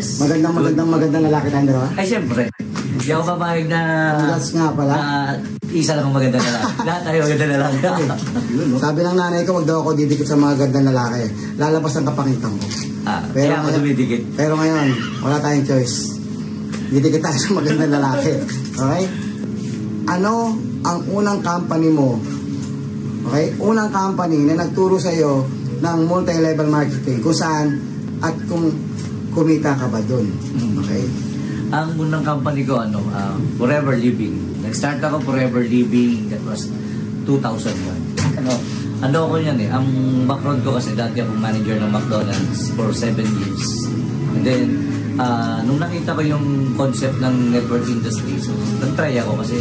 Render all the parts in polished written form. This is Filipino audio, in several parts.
Yes. Magandang lalaki tayong dalawa. Ay, siyempre. Hindi ako papayag na... Congrats nga pala. Isa lang ang maganda na lalaki. Lahat tayo maganda na lalaki. Sabi ng nanay ko, wag daw ako didikit sa mga gandang lalaki. Lalabas ang kapakitan ko. Kaya ako dumidikit. Pero ngayon, wala tayong choice. Didikit tayo sa magandang lalaki. Okay? Ano ang unang company mo? Okay? Unang company na nagturo sa iyo ng multi-level marketing. Kung saan at kung kumita ka ba doon. Okay? Ang unang company ko, Forever Living. Nag-start ako Forever Living. That was 2001. Ano ako yan eh. Ang background ko kasi dati akong manager ng McDonald's for 7 years. And then, nung nakita ko yung concept ng network industry, so nag-try ako kasi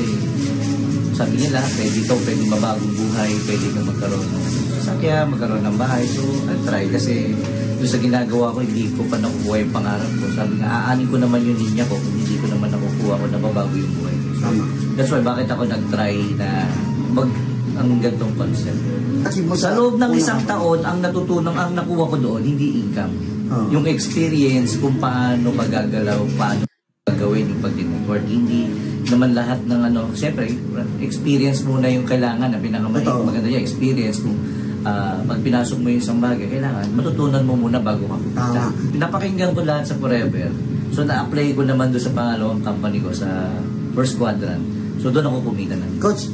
sabi nila, pwede mabagong buhay, pwede kang magkaroon ng sasakyan, magkaroon ng bahay. So, nag-try kasi doon sa ginagawa ko, hindi ko pa nakukuha yung pangarap ko. Sabi nga, aanin ko naman yung linya ko kung hindi ko naman nakukuha ko na mabago yung buhay ko. So, that's why bakit ako nag-try na ang gantong concept. Sa loob ng isang taon, ang natutunan, ang nakuha ko doon, hindi income. Yung experience kung paano magagalaw, paano gagawin yung pag-network. Hindi naman lahat ng siyempre, experience muna yung kailangan na maganda yung experience kung pag pinasok mo yung isang bagay, kailangan matutunan mo muna bago ka pupunta. Napakinggan ko lahat sa Forever. So, na-apply ko naman doon sa pangalawang company ko sa first quadrant. So, doon ako kumita na. Coach,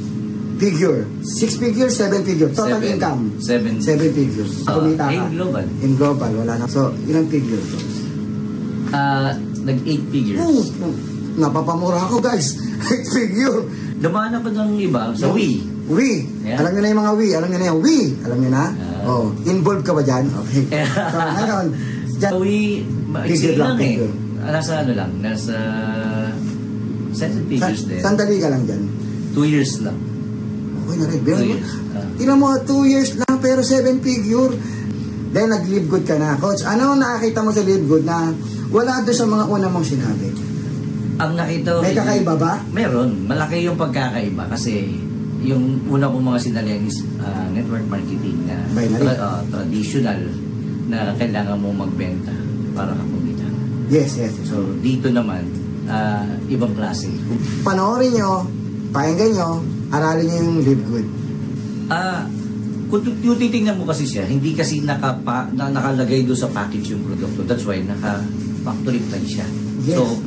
figure. 6 figures, 7 figures. Total income. 7 figures. Kumita ka. In global. In global, wala na. So, ilang figures? Nag-8 figures. Napapamura ako, guys. 8 figure. Dumaan ako ng iba sa Wii. Wii. Yeah. Alam niyo na yung mga Wii. Alam niyo na yung Wii. Alam niyo na? Involved ka ba dyan? Okay. So, ngayon, sa Wii, maiksi lang eh. Nasa nasa 7 figures din. Sandali ka lang dyan. 2 years lang. Okay na rin. Tingnan mo, 2 years lang pero 7 figure. Then, nag-live good ka na. Coach, ano nakakita mo sa live good na wala doon sa mga una mong sinabi? Ang nakita... May kakaiba ba? Meron. Malaki yung pagkakaiba kasi yung una kong mga sinalihan is network marketing na traditional na kailangan mo magbenta para kumita. Yes. So, dito naman, ibang klase. Panoorin nyo, pakinggan nyo, aralin nyo yung live good. Kung titingnan mo kasi siya, hindi kasi nakalagay doon sa package yung produkto. That's why naka-factory plan siya. Yes. So,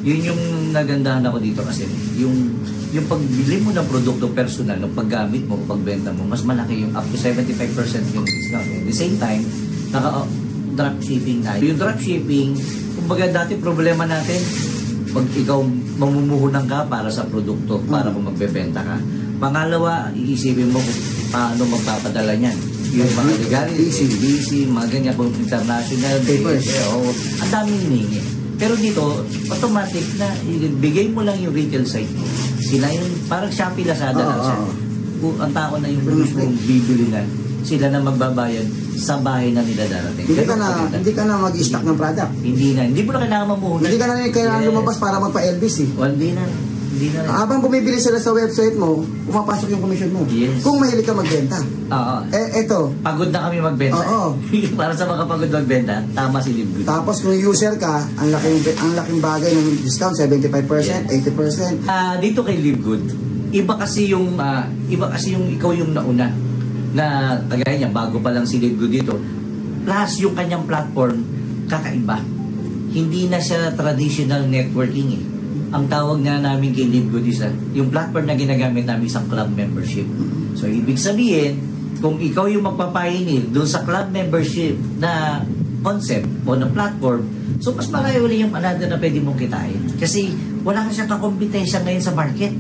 yun yung nagandahan ako dito kasi yung pagbili mo ng produkto personal, ng paggamit mo, pagbenta mo, mas malaki yung up to 75% yung discount. At the same time, naka-dropshipping na. Yung dropshipping, kumbaga dati problema natin, pag ikaw mamumuhunan ka para sa produkto, para kung magbebenta ka. Pangalawa, iisipin mo kung paano magpapadala niyan. Yung mga legality, mga ganyan, kung international papers. Ang daming hiningi. Pero dito, automatic na bigay mo lang yung retail site mo. Sila yung, parang Shopee, Lazada lang siya. Ang tao na yung mismong bibili na, sila na magbabayad sa bahay na nila darating. Hindi ka na mag-stock ng product. Hindi mo na kailangan mamuhunan. Hindi ka na kailangan lumabas para magpa-LBC. Hindi na. Habang bumibili sila sa website mo, pumapasok yung commission mo. Yes. Kung mahilig ka magbenta. Eto. Pagod na kami magbenta. Para sa mga pagod magbenta, tama si Live Good. Tapos kung user ka, ang laking bagay ng discount, 75%, 80%. Dito kay Live Good, iba kasi yung ikaw yung nauna na kagaya niya, bago pa lang si Live Good dito. Plus yung kanyang platform, kakaiba. Hindi na siya traditional networking eh. Ang tawag nga namin kay Live Good is yung platform na ginagamit namin isang club membership. So, ibig sabihin, kung ikaw yung magpapahingil doon sa club membership na concept o na platform, so mas marami uli yung another na pwede mong kitain. Kasi wala ka siyang kakompetensya ngayon sa market.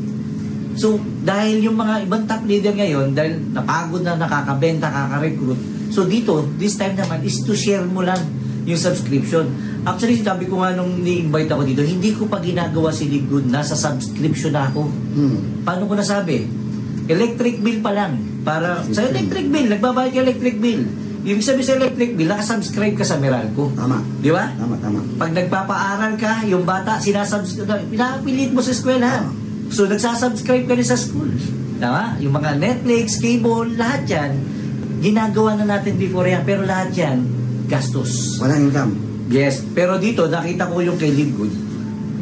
So, dahil yung mga ibang top leader ngayon, dahil napagod na nakakabenta, kakarecruit, so dito, this time naman is to share mo lang yung subscription. Actually, sabi ko nga nung ni-invite ako dito, hindi ko pa ginagawa si Live Good, nasa subscription na ako. Paano ko nasabi? Electric bill pa lang. Para sa electric bill, nagbabayad ka electric bill. Yung sabi sa electric bill, nakasubscribe ka sa Meralco. Tama. Di ba? Tama. Pag nagpapaaral ka, yung bata, pinapilit mo sa eskwela. So, nagsasubscribe ka rin sa school. Tama? Yung mga Netflix, cable, lahat yan, ginagawa na natin before yan. Pero lahat yan, gastos. Walang income. Yes, pero dito nakita ko yung kay Live Good.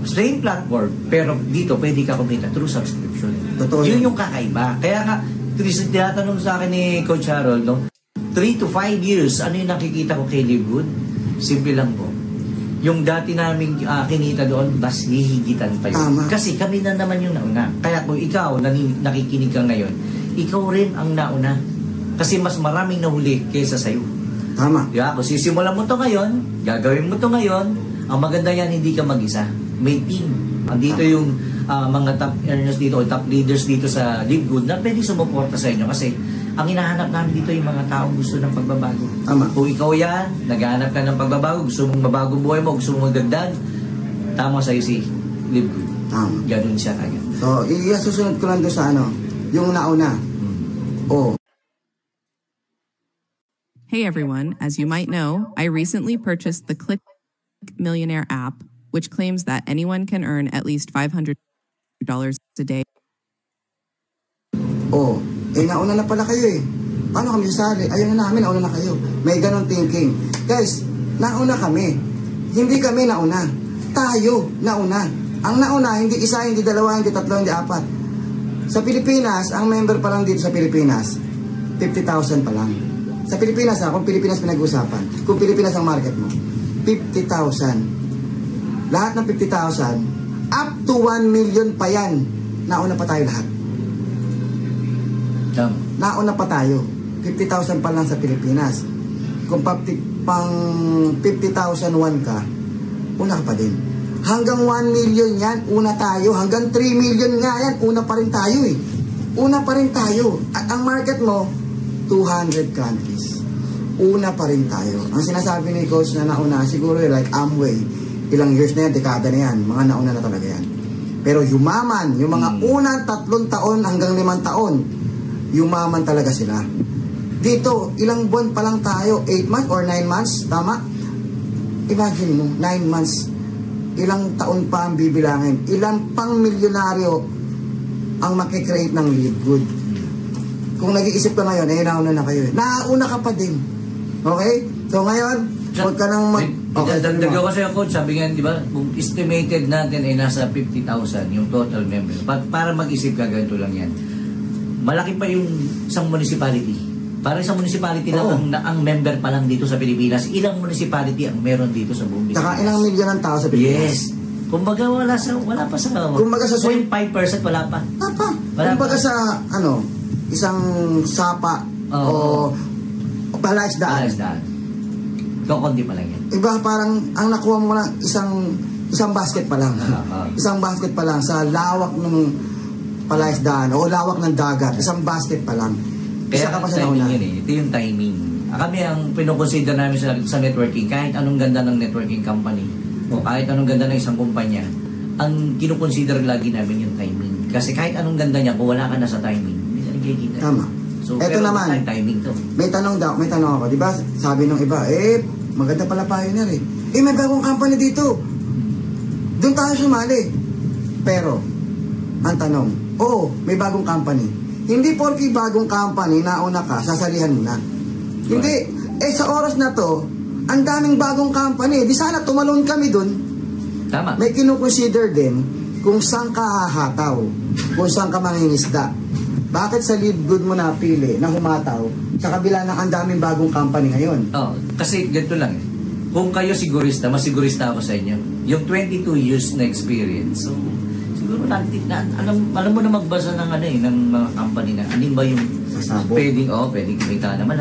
Same platform, pero dito pwede ka kumita through subscription. Totoo Yun yan. yung kakaiba. Kaya nga, tinatanong sa akin ni Coach Harold, no? 3 to 5 years, ano yung nakikita ko kay Live Good? Simple lang po. Yung dati namin kinita doon, mas hihigitan pa yun. Tama. Kasi kami na naman yung nauna. Kaya kung ikaw, nakikinig ka ngayon, ikaw rin ang nauna. Kasi mas maraming nahuli kaysa sa'yo. Tama. Diba? Kung sisimulan mo to ngayon, gagawin mo to ngayon, ang maganda yan, hindi ka mag-isa. May team. Andito yung mga top earners dito o top leaders dito sa Live Good na pwede sumuporta sa inyo kasi ang hinahanap namin dito yung mga taong gusto ng pagbabago. Tama. Kung ikaw yan, naghahanap ka ng pagbabago, gusto mong mabago buhay mo, gusto mong magdagdag, tama sa'yo si Live Good. Tama. Ganun siya agad. So, susunod ko lang doon sa yung nauna. Oh. Hey everyone, as you might know, I recently purchased the Click Millionaire app, which claims that anyone can earn at least $500 a day. Oh, nauna na pala kayo eh. Paano kami sasali? Ayaw na namin, nauna na kayo. May ganong thinking. Guys, nauna kami. Hindi kami nauna. Tayo, nauna. Ang nauna, hindi isa, hindi dalawa, hindi tatlo, hindi apat. Sa Pilipinas, ang member pa lang dito sa Pilipinas, 50,000 pa lang. Sa Pilipinas kung Pilipinas pinag-usapan, kung Pilipinas ang market mo, 50,000. Lahat ng 50,000, up to 1 million pa yan. Nauna pa tayo lahat. Nauna pa tayo. 50,000 pa lang sa Pilipinas. Kung pang 50,001 ka, una ka pa din. Hanggang 1 million yan, una tayo. Hanggang 3 million nga yan, una pa rin tayo eh. Una pa rin tayo. At ang market mo, 200 countries. Una pa rin tayo. Ang sinasabi ni Coach na nauna, siguro like Amway, ilang years na yan, dekada na yan, mga nauna na talaga yan. Pero yumaman, yung mga unang 3 taon hanggang 5 taon, yumaman talaga sila. Dito, ilang buwan pa lang tayo, 8 months or 9 months, tama? Imagine mo, 9 months, ilang taon pa ang bibilangin, ilang pang milyonaryo ang makikreate ng Live Good. Kung nag-iisip ka ngayon, nauna na kayo. Nauna ka pa din. Okay? So ngayon, huwag ka nang Dagdag ko sa'yo, Coach, sabi nga, di ba, kung estimated natin ay nasa 50,000 yung total members. Para mag-isip ka, ganito lang yan. Malaki pa yung isang municipality. Para isang municipality lang ang member pa lang dito sa Pilipinas. Ilang municipality ang meron dito sa buong Pilipinas? Saka ilang milyon ang tao sa Pilipinas? Yes. Kumbaga wala pa sa Kumbaga sa 0.5% wala pa. Kumbaga sa isang sapa o palaisdaan. Kukunti pa lang yan. Iba parang ang nakuha mo lang isang basket pa lang. Isang basket pa lang sa lawak ng palaisdaan o lawak ng dagat. Isang basket pa lang. Isa ka pa sa nauna. Ito yung timing. Kami ang pinukonsider namin sa networking, kahit anong ganda ng networking company o kahit anong ganda ng isang kumpanya, ang kinukonsider lagi namin yung timing. Kasi kahit anong ganda niya, kung wala ka na sa timing, hindi ka nagkikita. Tama. So, eto naman, timing to. May tanong ako. Diba, sabi ng iba, maganda pala Pioneer eh. May bagong company dito. Doon tayo sumali. Pero, ang tanong, may bagong company. Hindi porky bagong company, nauna ka, sasalihan mo na. Hindi. Sa oras na to, ang daming bagong company. Di sana tumalon kami dun. Tama. May kinukonsider din kung saan ka hahataw, kung saan ka mangingisda. Bakit sa Live Good mo napili na humataw sa kabila ng ang daming bagong company ngayon? Kasi ganito lang eh. Kung kayo sigurista, masigurista ako sa inyo. Yung 22 years na experience. So, siguro alam mo na magbasa ng ng mga company na alin ba yung pwedeng kumita naman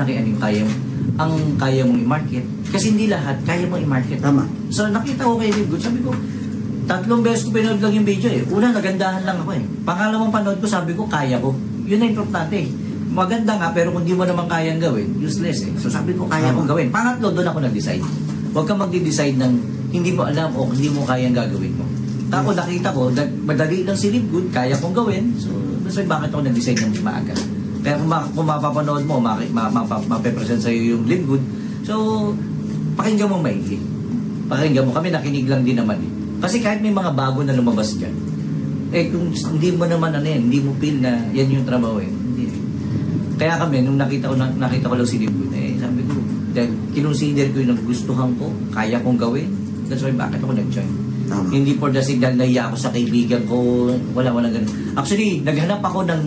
ang kaya mong i-market. Kasi hindi lahat kaya mong i-market. Tama. So, nakita ko kay Live Good, sabi ko, 3 beses ko pinanood lang yung video eh. Una, nagandahan lang ako eh. Pangalawang panood ko, sabi ko, kaya ko. Yun na importante eh. Maganda nga, pero kung di mo naman kayang gawin, useless eh. So sabi ko, kaya kong gawin. Pangatlo, doon ako nag-decide. Huwag kang mag-decide ng hindi mo alam o hindi mo kayang gagawin mo. Tako, nakita ko, madali lang si Live Good, kaya kong gawin. So, bakit ako nag-decide ng mas maaga? Pero kung mapapanood mo, mapepresent sa'yo yung Live Good. So, pakinggan mo maigi. Pakinggan mo. Kami nakinig lang din naman eh. Kasi kahit may mga bago na lumabas dyan, kung hindi mo naman hindi mo feel na yan yung trabaho eh. Hindi. Kaya kami, nung nakita ko lang si Live Good, sabi ko, Dahil kinonsider ko yung nagustuhan ko, kaya kong gawin. That's why bakit ako nag-join. Hindi for the signal na iya ako sa kaibigan ko, wala ganun. Actually, naghanap ako ng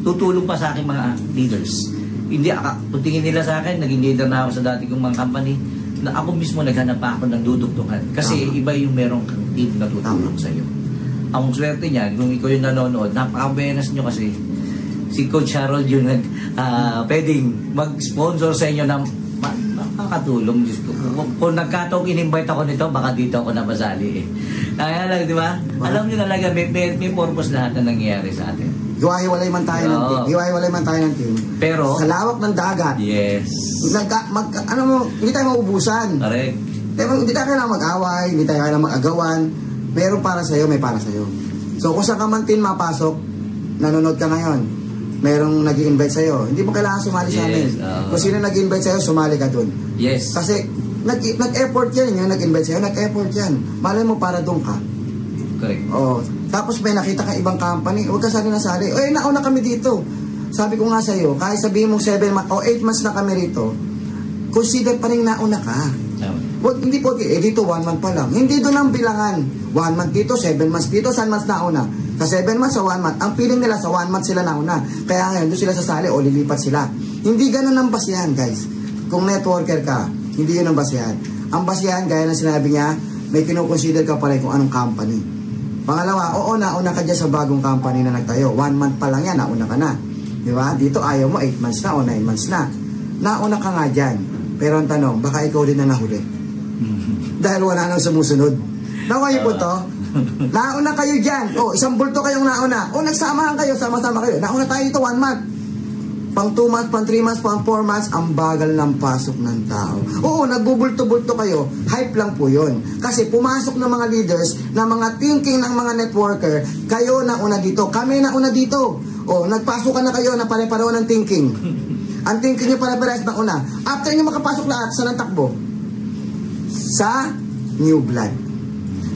tutulong pa sa aking mga leaders. Hindi, kung tingin nila sa akin, naging leader na ako sa dati kong mga company, na ako mismo naghanap pa ako ng dudugtungan. Kasi iba yung merong team na tutulong sa iyo. Ang swerte niyan, kung ikaw yung nanonood, napaka-awareness nyo kasi si Coach Harold yung pwedeng mag-sponsor sa inyo ng makakatulong. Kung nagkataong in-invite ako nito, baka dito ako napasali eh. Kaya lang, di ba? Alam nyo talaga, may purpose lahat na nangyayari sa atin. Hiwa-hiwalay man tayo ng team. Hiwa-hiwalay man tayo ng team. Pero, sa lawak ng dagat. Yes. Hindi tayo maubusan. Correct. Hindi tayo kailangan mag-away, hindi tayo kailangan mag-agawan. Meron para sa'yo, may para sa'yo. So, kung saan ka man team mapasok, nanonood ka ngayon, merong nag-i-invite sa'yo, hindi mo kailangan sumali sa amin. Kung sino nag-i-invite sa'yo, sumali ka dun. Yes. Kasi, nag-effort yan, yung nag-invite sa'yo, nag-effort yan. Malay mo para dun ka. Correct. Oh, tapos may nakita ka ibang company, huwag ka sali na sali. Oy, nauna kami dito. Sabi ko nga sa'yo, kahit sabihin mong 7 months o 8 months na kami rito, consider pa rin nauna ka. Wag, hindi po, dito 1 month pa lang. Hindi doon ang bilangan. 1 month dito, 7 months dito, 10 months nauna. Sa 7 months, sa 1 month. Ang feeling nila sa 1 month sila nauna. Kaya ngayon, doon sila sasali o lilipat sila. Hindi ganun ang basihan, guys. Kung networker ka, hindi yun ang basihan. Ang basihan, gaya ng sinabi niya, may kinukonsider ka pa rin kung anong company. Pangalawa, oo, nauna ka dyan sa bagong company na nagtayo. 1 month pa lang yan, nauna ka na. Di ba? Dito ayaw mo, 8 months na o 9 months na. Nauna ka nga dyan. Pero ang tanong, baka ikaw din na nahuli. Dahil wala nang sumusunod. Nakuha niyo po to? Nauna kayo dyan. O, isang bulto kayong nauna. O, nagsamahan kayo, sama-sama kayo. Nauna tayo dito 1 month. Pang 2 months, pang 3 months, pang 4 months, ang bagal ng pasok ng tao. Oo, nagbubulto-bulto kayo. Hype lang po yun. Kasi pumasok ng mga leaders, ng mga thinking ng mga networker, kayo nauna dito, kami nauna dito. O, nagpasok ka na kayo na pare-pareho ng thinking. Ang thinking nyo pare-parehas na una. After nyo makapasok lahat, saan ang takbo? Sa new blood.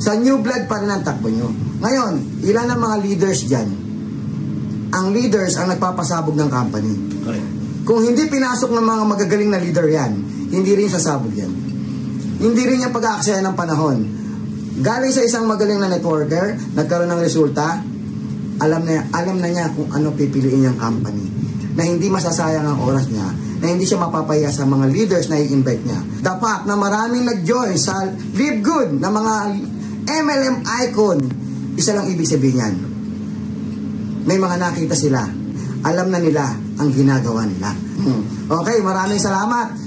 Sa new blood pa rin ang takbo nyo. Ngayon, ilan ang mga leaders dyan? Ang leaders ang nagpapasabog ng company. Correct. Kung hindi pinasok ng mga magagaling na leader yan, hindi rin sasabog yan. Hindi rin yung pag-aaksaya ng panahon. Galing sa isang magaling na networker, nagkaroon ng resulta, alam na niya kung ano pipiliin niyang company. Na hindi masasayang ang oras niya, na hindi siya mapapahiya sa mga leaders na i-invite niya. Dapat na maraming nag-join sa Live Good na mga MLM icon, isa lang ibig sabihin yan. May mga nakita sila. Alam na nila ang ginagawa nila. Okay, maraming salamat.